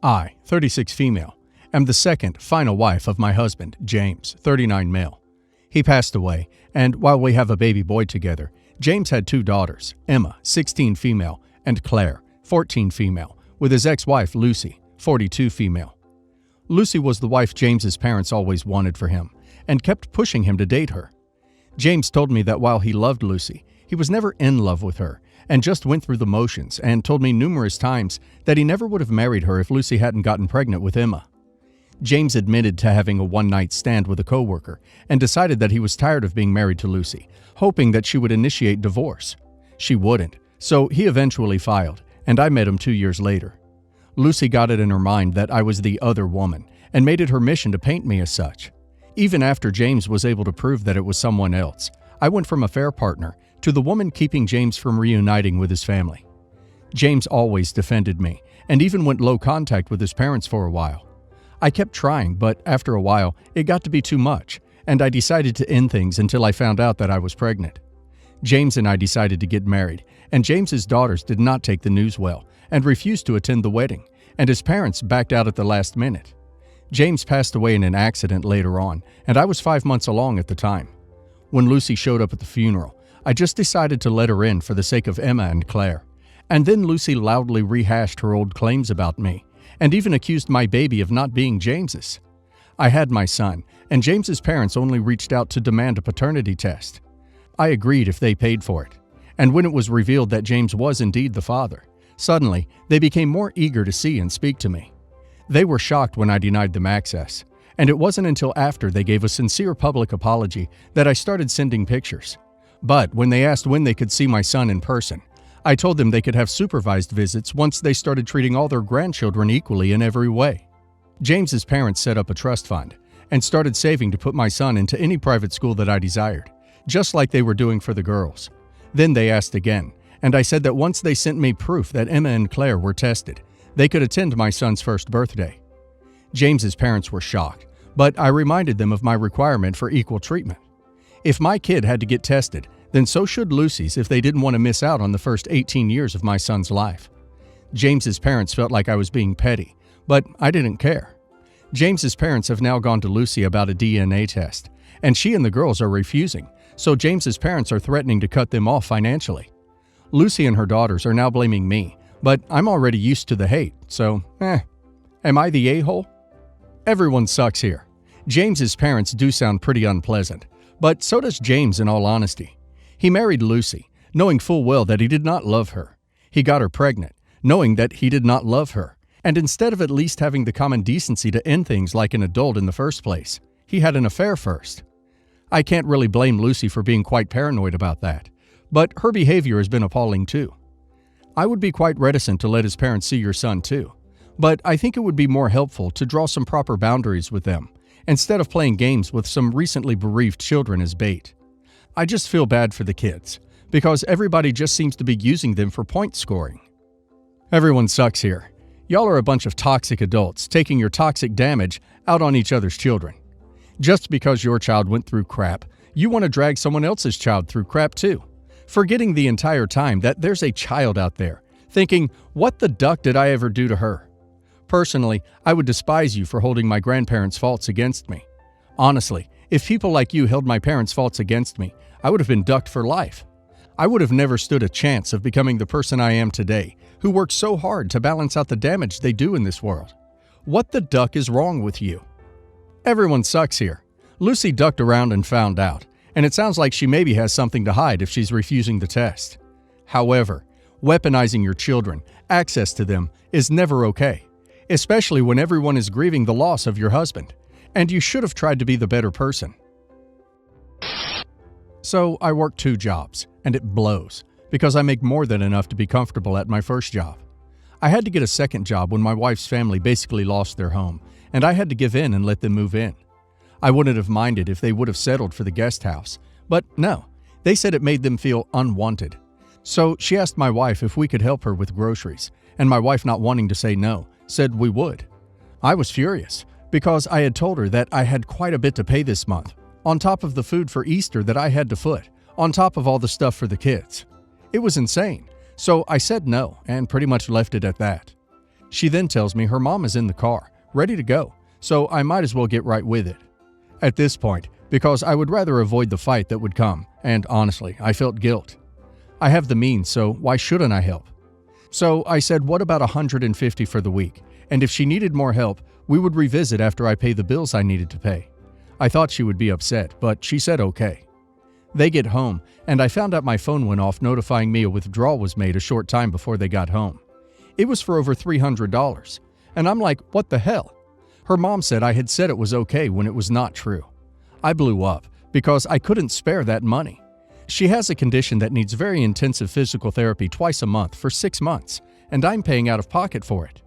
I, 36 female, am the second, final wife of my husband, James, 39 male. He passed away, and while we have a baby boy together, James had two daughters, Emma, 16 female, and Claire, 14 female, with his ex-wife, Lucy, 42 female. Lucy was the wife James's parents always wanted for him, and kept pushing him to date her. James told me that while he loved Lucy, he was never in love with her, and just went through the motions, and told me numerous times that he never would have married her if Lucy hadn't gotten pregnant with Emma. James admitted to having a one-night stand with a coworker and decided that he was tired of being married to Lucy, hoping that she would initiate divorce. She wouldn't, so he eventually filed, and I met him 2 years later. Lucy got it in her mind that I was the other woman, and made it her mission to paint me as such. Even after James was able to prove that it was someone else, I went from affair partner to the woman keeping James from reuniting with his family. James always defended me, and even went low contact with his parents for a while. I kept trying, but after a while, it got to be too much, and I decided to end things until I found out that I was pregnant. James and I decided to get married, and James's daughters did not take the news well and refused to attend the wedding, and his parents backed out at the last minute. James passed away in an accident later on, and I was 5 months along at the time. When Lucy showed up at the funeral, I just decided to let her in for the sake of Emma and Claire, and then Lucy loudly rehashed her old claims about me, and even accused my baby of not being James's. I had my son, and James's parents only reached out to demand a paternity test. I agreed if they paid for it, and when it was revealed that James was indeed the father, suddenly they became more eager to see and speak to me. They were shocked when I denied them access, and it wasn't until after they gave a sincere public apology that I started sending pictures. But when they asked when they could see my son in person, I told them they could have supervised visits once they started treating all their grandchildren equally in every way. James's parents set up a trust fund and started saving to put my son into any private school that I desired, just like they were doing for the girls. Then they asked again, and I said that once they sent me proof that Emma and Claire were tested, they could attend my son's first birthday. James's parents were shocked, but I reminded them of my requirement for equal treatment. If my kid had to get tested, then so should Lucy's if they didn't want to miss out on the first 18 years of my son's life. James's parents felt like I was being petty, but I didn't care. James's parents have now gone to Lucy about a DNA test, and she and the girls are refusing, so James's parents are threatening to cut them off financially. Lucy and her daughters are now blaming me, but I'm already used to the hate, so am I the a-hole? Everyone sucks here. James's parents do sound pretty unpleasant, but so does James in all honesty. He married Lucy, knowing full well that he did not love her. He got her pregnant, knowing that he did not love her, and instead of at least having the common decency to end things like an adult in the first place, he had an affair first. I can't really blame Lucy for being quite paranoid about that, but her behavior has been appalling too. I would be quite reticent to let his parents see your son too, but I think it would be more helpful to draw some proper boundaries with them, instead of playing games with some recently bereaved children as bait. I just feel bad for the kids, because everybody just seems to be using them for point scoring. Everyone sucks here. Y'all are a bunch of toxic adults taking your toxic damage out on each other's children. Just because your child went through crap, you want to drag someone else's child through crap too, forgetting the entire time that there's a child out there, thinking, what the duck did I ever do to her? Personally, I would despise you for holding my grandparents' faults against me. Honestly, if people like you held my parents' faults against me, I would have been ducked for life. I would have never stood a chance of becoming the person I am today, who works so hard to balance out the damage they do in this world. What the duck is wrong with you? Everyone sucks here. Lucy ducked around and found out, and it sounds like she maybe has something to hide if she's refusing the test. However, weaponizing your children, access to them, is never okay, especially when everyone is grieving the loss of your husband, and you should have tried to be the better person. So I work 2 jobs, and it blows, because I make more than enough to be comfortable at my first job. I had to get a second job when my wife's family basically lost their home, and I had to give in and let them move in. I wouldn't have minded if they would have settled for the guest house, but no, they said it made them feel unwanted. So she asked my wife if we could help her with groceries, and my wife, not wanting to say no, said we would. I was furious, because I had told her that I had quite a bit to pay this month, on top of the food for Easter that I had to foot, on top of all the stuff for the kids. It was insane, so I said no and pretty much left it at that. She then tells me her mom is in the car, ready to go, so I might as well get right with it. At this point, because I would rather avoid the fight that would come, and honestly, I felt guilt. I have the means, so why shouldn't I help? So I said, what about $150 for the week? And if she needed more help, we would revisit after I pay the bills I needed to pay. I thought she would be upset, but she said okay. They get home, and I found out my phone went off notifying me a withdrawal was made a short time before they got home. It was for over $300, and I'm like, what the hell? Her mom said I had said it was okay when it was not true. I blew up because I couldn't spare that money. She has a condition that needs very intensive physical therapy twice a month for 6 months, and I'm paying out of pocket for it.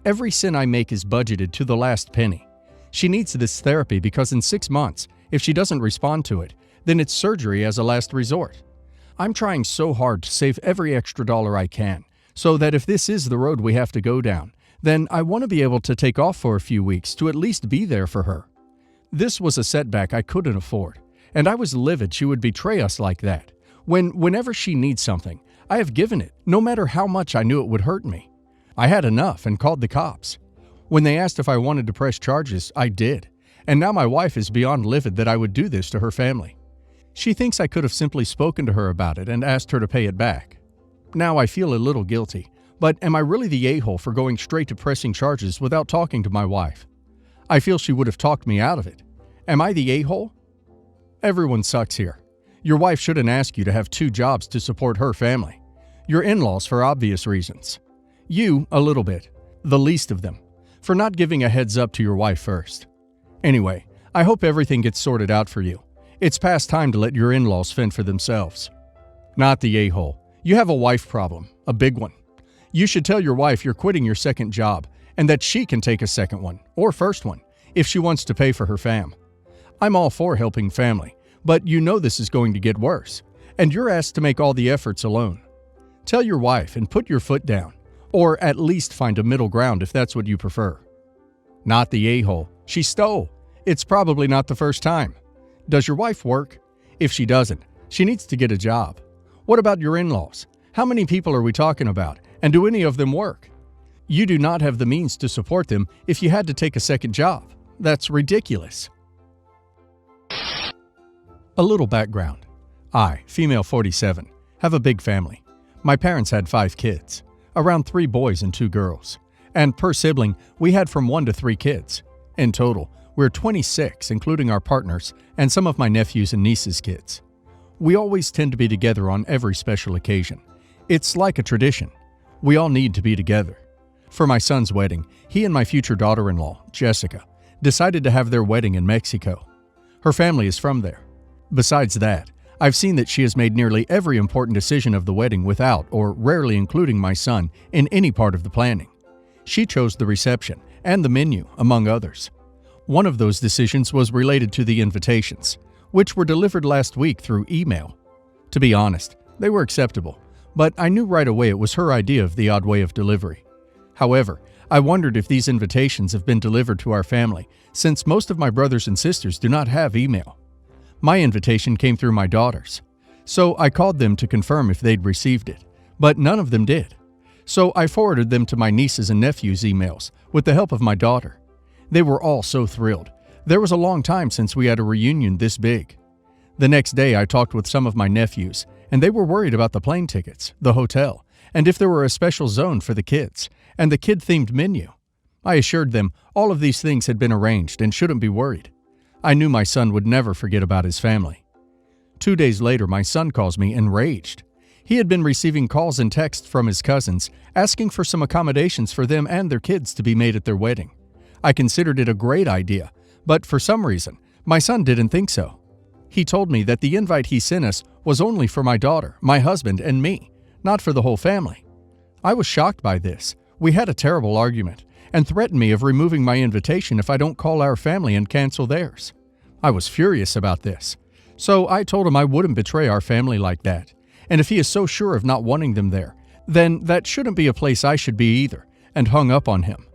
Every cent I make is budgeted to the last penny. She needs this therapy because in 6 months, if she doesn't respond to it, then it's surgery as a last resort. I'm trying so hard to save every extra dollar I can, so that if this is the road we have to go down, then I want to be able to take off for a few weeks to at least be there for her. This was a setback I couldn't afford, and I was livid she would betray us like that. Whenever she needs something, I have given it, no matter how much I knew it would hurt me. I had enough and called the cops. When they asked if I wanted to press charges, I did, and now my wife is beyond livid that I would do this to her family. She thinks I could have simply spoken to her about it and asked her to pay it back. Now I feel a little guilty, but am I really the a-hole for going straight to pressing charges without talking to my wife? I feel she would have talked me out of it. Am I the a-hole? Everyone sucks here. Your wife shouldn't ask you to have 2 jobs to support her family. Your in-laws for obvious reasons. You, a little bit, the least of them, for not giving a heads up to your wife first. Anyway, I hope everything gets sorted out for you. It's past time to let your in-laws fend for themselves. Not the a-hole. You have a wife problem, a big one. You should tell your wife you're quitting your second job and that she can take a second one, or first one, if she wants to pay for her fam. I'm all for helping family, but you know this is going to get worse, and you're asked to make all the efforts alone. Tell your wife and put your foot down, or at least find a middle ground if that's what you prefer. Not the a-hole. She stole. It's probably not the first time. Does your wife work? If she doesn't, she needs to get a job. What about your in-laws? How many people are we talking about, and do any of them work? You do not have the means to support them if you had to take a second job. That's ridiculous. A little background. I, female 47, have a big family. My parents had 5 kids, around 3 boys and 2 girls, and per sibling, we had from 1 to 3 kids. In total, we're 26, including our partners and some of my nephews' and nieces' kids. We always tend to be together on every special occasion. It's like a tradition. We all need to be together. For my son's wedding, he and my future daughter-in-law, Jessica, decided to have their wedding in Mexico. Her family is from there. Besides that, I've seen that she has made nearly every important decision of the wedding without or rarely including my son in any part of the planning. She chose the reception and the menu, among others. One of those decisions was related to the invitations, which were delivered last week through email. To be honest, they were acceptable, but I knew right away it was her idea of the odd way of delivery. However, I wondered if these invitations have been delivered to our family, since most of my brothers and sisters do not have email. My invitation came through my daughters, so I called them to confirm if they'd received it, but none of them did. So I forwarded them to my nieces and nephews' emails with the help of my daughter. They were all so thrilled. There was a long time since we had a reunion this big. The next day I talked with some of my nephews, and they were worried about the plane tickets, the hotel, and if there were a special zone for the kids, and the kid-themed menu. I assured them all of these things had been arranged and shouldn't be worried. I knew my son would never forget about his family. 2 days later, my son calls me enraged. He had been receiving calls and texts from his cousins asking for some accommodations for them and their kids to be made at their wedding. I considered it a great idea, but for some reason, my son didn't think so. He told me that the invite he sent us was only for my daughter, my husband, and me, not for the whole family. I was shocked by this. We had a terrible argument, and threatened me of removing my invitation if I don't call our family and cancel theirs. I was furious about this, so I told him I wouldn't betray our family like that, and if he is so sure of not wanting them there, then that shouldn't be a place I should be either, and hung up on him.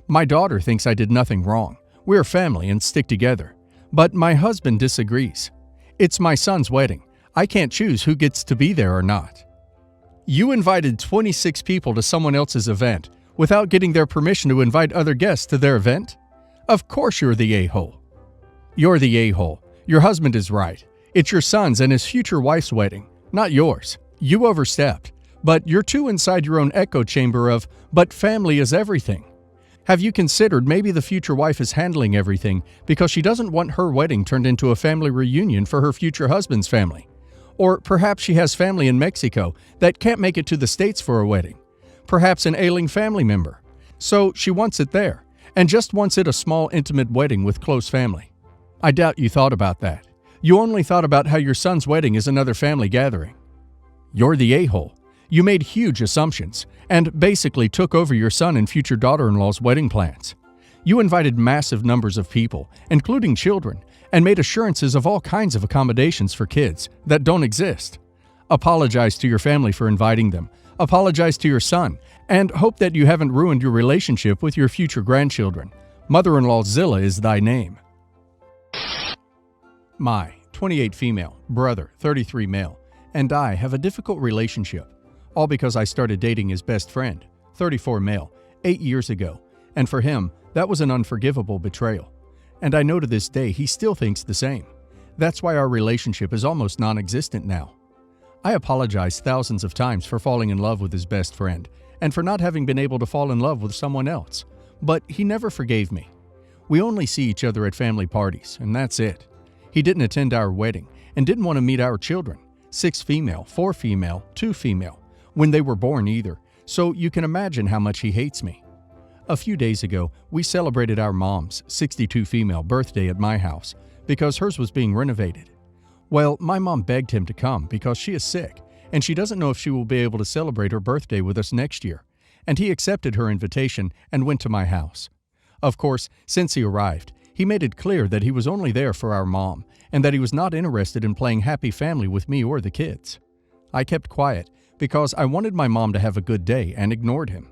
My daughter thinks I did nothing wrong. We're family and stick together. But my husband disagrees. It's my son's wedding. I can't choose who gets to be there or not. You invited 26 people to someone else's event without getting their permission to invite other guests to their event? Of course you're the a-hole. You're the a-hole. Your husband is right. It's your son's and his future wife's wedding, not yours. You overstepped, but you're too inside your own echo chamber of, but family is everything. Have you considered maybe the future wife is handling everything because she doesn't want her wedding turned into a family reunion for her future husband's family? Or perhaps she has family in Mexico that can't make it to the States for a wedding. Perhaps an ailing family member. So she wants it there, and just wants it a small, intimate wedding with close family. I doubt you thought about that. You only thought about how your son's wedding is another family gathering. You're the a-hole. You made huge assumptions and basically took over your son and future daughter-in-law's wedding plans. You invited massive numbers of people, including children, and made assurances of all kinds of accommodations for kids that don't exist. Apologize to your family for inviting them. Apologize to your son, and hope that you haven't ruined your relationship with your future grandchildren. Mother-in-law Zilla is thy name. My 28 female, brother, 33 male, and I have a difficult relationship, all because I started dating his best friend, 34 male, 8 years ago, and for him, that was an unforgivable betrayal. And I know to this day he still thinks the same. That's why our relationship is almost non-existent now. I apologize thousands of times for falling in love with his best friend, and for not having been able to fall in love with someone else, but he never forgave me. We only see each other at family parties, and that's it. He didn't attend our wedding, and didn't want to meet our children, 6 female, 4 female, 2 female, when they were born either, so you can imagine how much he hates me. A few days ago, we celebrated our mom's 62 female birthday at my house because hers was being renovated. Well, my mom begged him to come because she is sick and she doesn't know if she will be able to celebrate her birthday with us next year, and he accepted her invitation and went to my house. Of course, since he arrived, he made it clear that he was only there for our mom and that he was not interested in playing happy family with me or the kids. I kept quiet because I wanted my mom to have a good day and ignored him.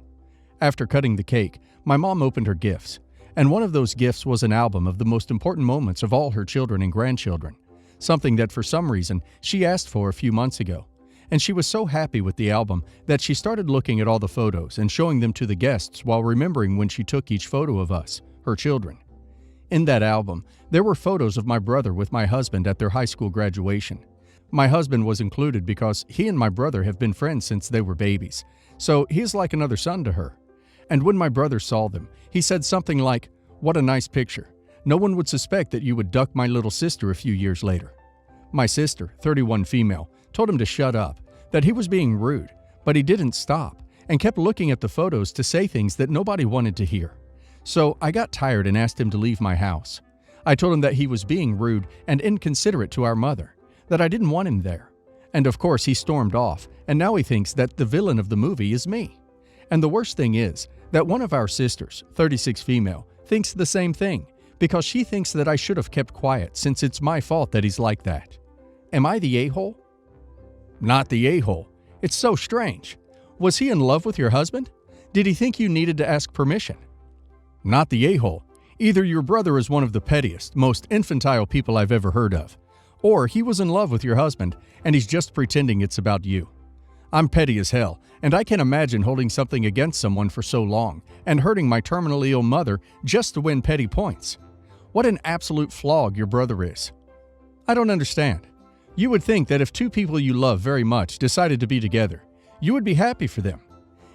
After cutting the cake, my mom opened her gifts, and one of those gifts was an album of the most important moments of all her children and grandchildren, something that for some reason she asked for a few months ago. And she was so happy with the album that she started looking at all the photos and showing them to the guests while remembering when she took each photo of us, her children. In that album, there were photos of my brother with my husband at their high school graduation. My husband was included because he and my brother have been friends since they were babies, so he is like another son to her. And when my brother saw them, he said something like, "What a nice picture. No one would suspect that you would duck my little sister a few years later." My sister, 31 female, told him to shut up, that he was being rude, but he didn't stop and kept looking at the photos to say things that nobody wanted to hear. So I got tired and asked him to leave my house. I told him that he was being rude and inconsiderate to our mother, that I didn't want him there. And of course he stormed off, and now he thinks that the villain of the movie is me. And the worst thing is that one of our sisters, 36 female, thinks the same thing because she thinks that I should have kept quiet since it's my fault that he's like that. Am I the a-hole? Not the a-hole. It's so strange. Was he in love with your husband? Did he think you needed to ask permission? Not the a-hole. Either your brother is one of the pettiest, most infantile people I've ever heard of, or he was in love with your husband and he's just pretending it's about you. I'm petty as hell, and I can't imagine holding something against someone for so long and hurting my terminally ill mother just to win petty points. What an absolute flog your brother is. I don't understand. You would think that if two people you love very much decided to be together, you would be happy for them.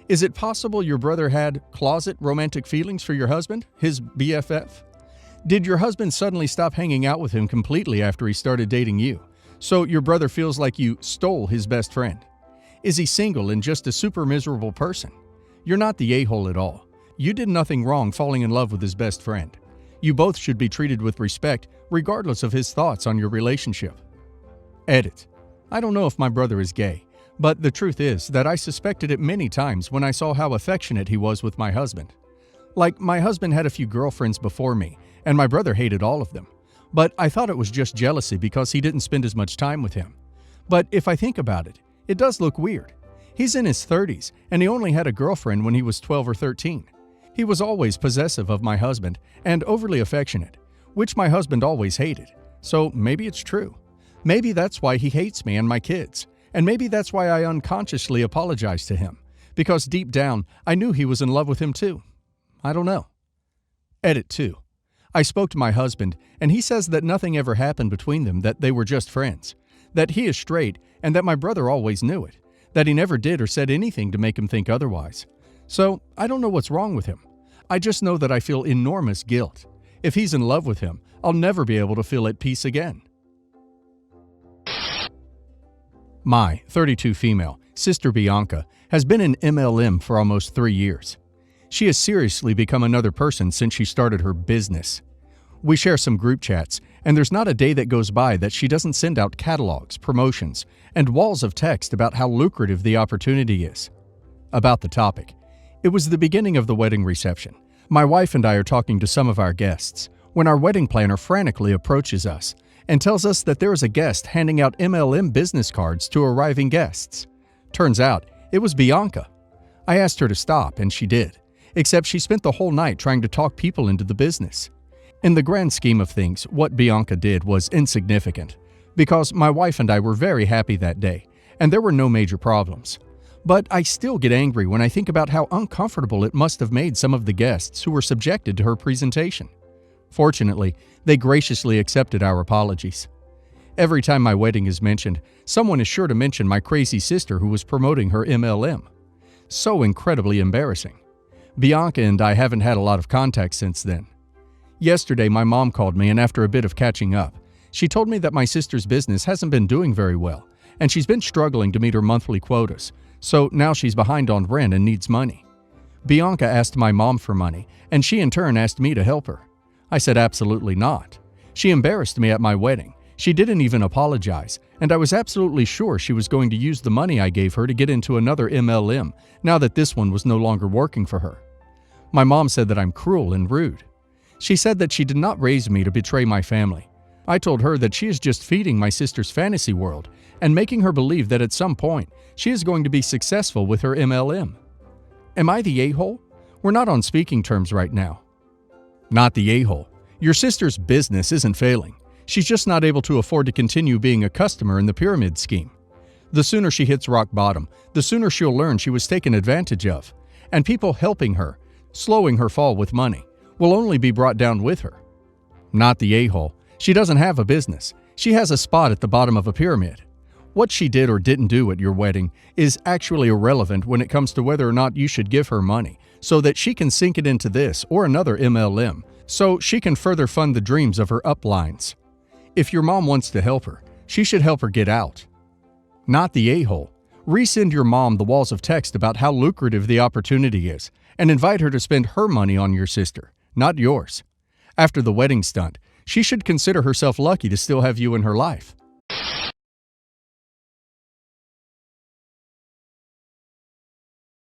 Is it possible your brother had closet romantic feelings for your husband, his BFF? Did your husband suddenly stop hanging out with him completely after he started dating you, so your brother feels like you stole his best friend? Is he single and just a super miserable person? You're not the a-hole at all. You did nothing wrong falling in love with his best friend. You both should be treated with respect regardless of his thoughts on your relationship. Edit. I don't know if my brother is gay, but the truth is that I suspected it many times when I saw how affectionate he was with my husband. Like, my husband had a few girlfriends before me, and my brother hated all of them. But I thought it was just jealousy because he didn't spend as much time with him. But if I think about it, it does look weird. He's in his 30s, and he only had a girlfriend when he was 12 or 13. He was always possessive of my husband and overly affectionate, which my husband always hated. So maybe it's true. Maybe that's why he hates me and my kids, and maybe that's why I unconsciously apologize to him, because deep down I knew he was in love with him too. I don't know. Edit 2. I spoke to my husband, and he says that nothing ever happened between them, that they were just friends, that he is straight, and that my brother always knew it, that he never did or said anything to make him think otherwise. So, I don't know what's wrong with him. I just know that I feel enormous guilt. If he's in love with him, I'll never be able to feel at peace again. My 32 female sister Bianca has been in MLM for almost 3 years. She has seriously become another person since she started her business. We share some group chats, and there's not a day that goes by that she doesn't send out catalogs, promotions, and walls of text about how lucrative the opportunity is. About the topic. It was the beginning of the wedding reception. My wife and I are talking to some of our guests when our wedding planner frantically approaches us and tells us that there is a guest handing out MLM business cards to arriving guests. Turns out, it was Bianca. I asked her to stop, and she did, except she spent the whole night trying to talk people into the business. In the grand scheme of things, what Bianca did was insignificant, because my wife and I were very happy that day, and there were no major problems. But I still get angry when I think about how uncomfortable it must have made some of the guests who were subjected to her presentation. Fortunately, they graciously accepted our apologies. Every time my wedding is mentioned, someone is sure to mention my crazy sister who was promoting her MLM. So incredibly embarrassing. Bianca and I haven't had a lot of contact since then. Yesterday, my mom called me, and after a bit of catching up, she told me that my sister's business hasn't been doing very well, and she's been struggling to meet her monthly quotas, so now she's behind on rent and needs money. Bianca asked my mom for money, and she in turn asked me to help her. I said absolutely not. She embarrassed me at my wedding. She didn't even apologize, and I was absolutely sure she was going to use the money I gave her to get into another MLM, now that this one was no longer working for her. My mom said that I'm cruel and rude. She said that she did not raise me to betray my family. I told her that she is just feeding my sister's fantasy world and making her believe that at some point she is going to be successful with her MLM. Am I the a-hole? We're not on speaking terms right now. Not the a-hole. Your sister's business isn't failing. She's just not able to afford to continue being a customer in the pyramid scheme. The sooner she hits rock bottom, the sooner she'll learn she was taken advantage of, and people helping her, slowing her fall with money, will only be brought down with her. Not the a-hole. She doesn't have a business. She has a spot at the bottom of a pyramid. What she did or didn't do at your wedding is actually irrelevant when it comes to whether or not you should give her money so that she can sink it into this or another MLM so she can further fund the dreams of her uplines. If your mom wants to help her, she should help her get out. Not the a-hole. Resend your mom the walls of text about how lucrative the opportunity is and invite her to spend her money on your sister, not yours. After the wedding stunt, she should consider herself lucky to still have you in her life.